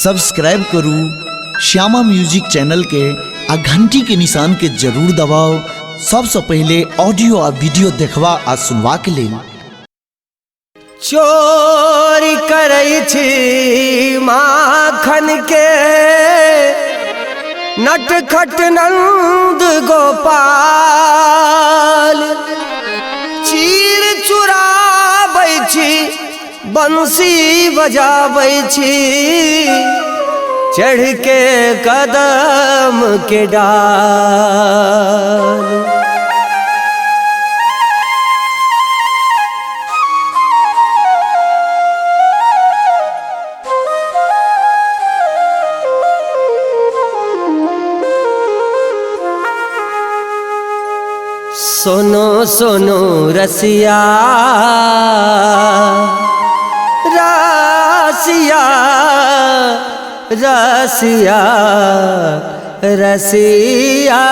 Subscribe करू Shyama music channel के आ घंटी के निशान के जरूर दबाओ सबसे पहले ऑडियो आ वीडियो देखवा आ सुनवा के लिए। चोरी करई छी माखन के नटखट नंद गोपाल, चीर चुराबै छी बंसी बजाबै छी चढ़ के कदम के डाल। सोनो सोनो रसिया रसिया रसिया रसिया,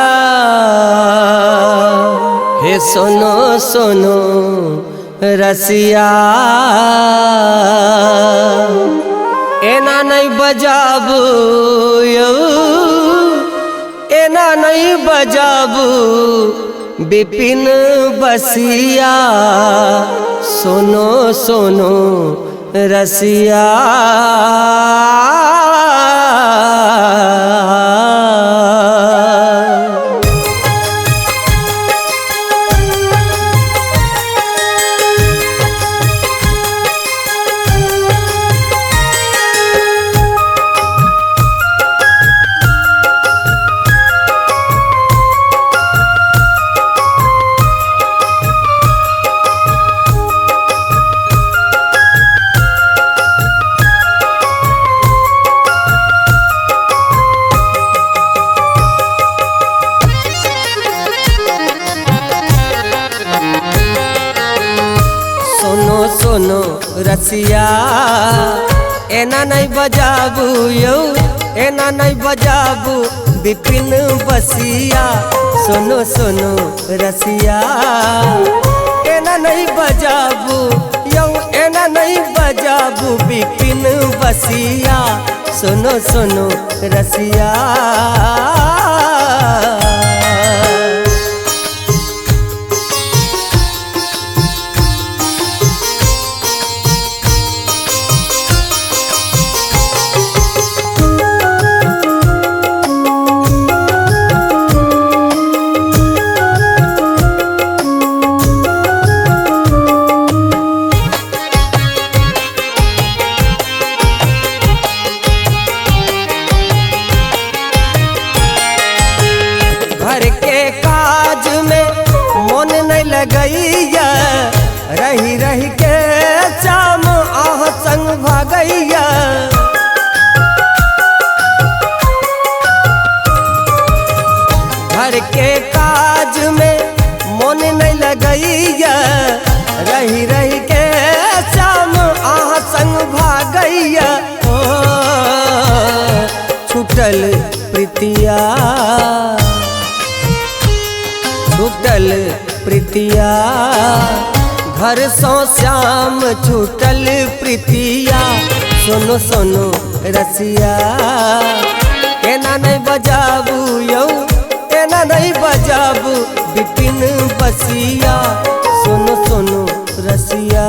हे सोनो सोनो रसिया, एना नहीं बजाबू यौ, एना नहीं बजाबू बिपिन बसिया, सोनो सोनो रसिया। सोनो सोनो रसिया, एना नहीं बजाबू यौ, एना नहीं बजाबू बिपिन बसिया, सोनो सोनो रसिया, एना नहीं बजाबू यौ, एना नहीं बजाबू बिपिन बसिया, सोनो सोनो रसिया। घर के काज में मन नहीं लगैया, रही रही के चाम आह संग भागैया। घर के काज में मन नहीं लगैया, रही रही के चाम आह संग भागैया। ओ छूटल प्रीतिया, छूटल प्रीतिया, घर सो श्याम छूटल प्रीतिया, सोनो सोनो रसिया, एना नहीं बजाबू यौ, एना नहीं बजाबू बिपिन बसिया, सोनो सोनो रसिया।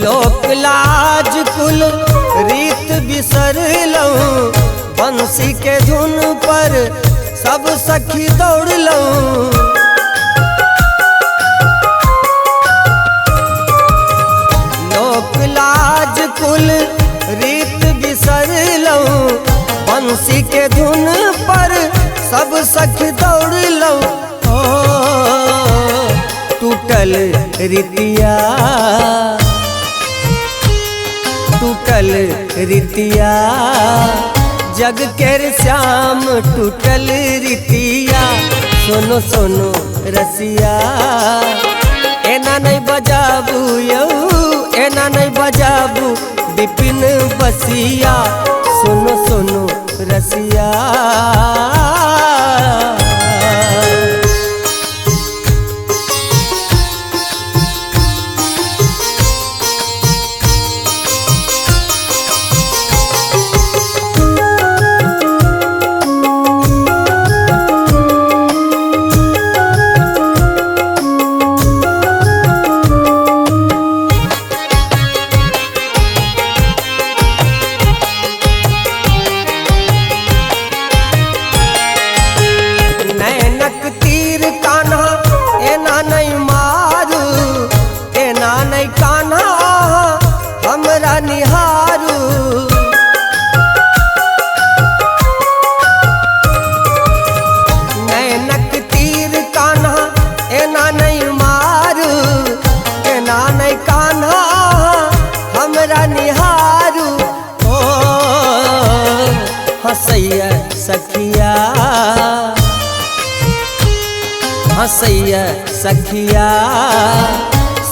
लोक लाज कुल रीत बिसर लऊं, बंसी के धुन पर सब सखी दौड़ लऊं। लोक लाज कुल रीत बिसर लऊं, बंसी के धुन पर सब सखी दौड़ लऊं। टूटल रीतिया, टूटल रीतिया जग के श्याम टूटल रीतिया। सोनो सोनो रसिया एना नहीं बजाबू यौ, एना नहीं बजाबू विपिन बसिया। सोनो सोनो रसिया निहारू। नैनक तीर कान्हा एना नहीं मारू, एना नहीं कान्हा हमरा निहारू। ओ हंसैया सखिया, हंसैया सखिया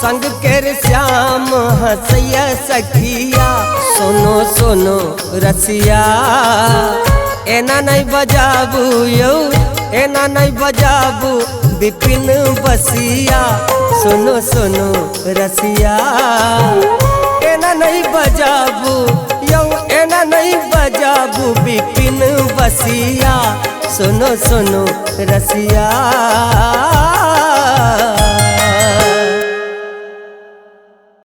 संग के श्याम हंसैया सखिया। सोनो सोनो रसिया एना नहीं बजाबू यौ, एना नहीं बजाबू विपिन बसिया। सोनो सोनो रसिया एना नहीं बजाबू यौ, एना नहीं बजाबू विपिन बसिया। सोनो सोनो रसिया।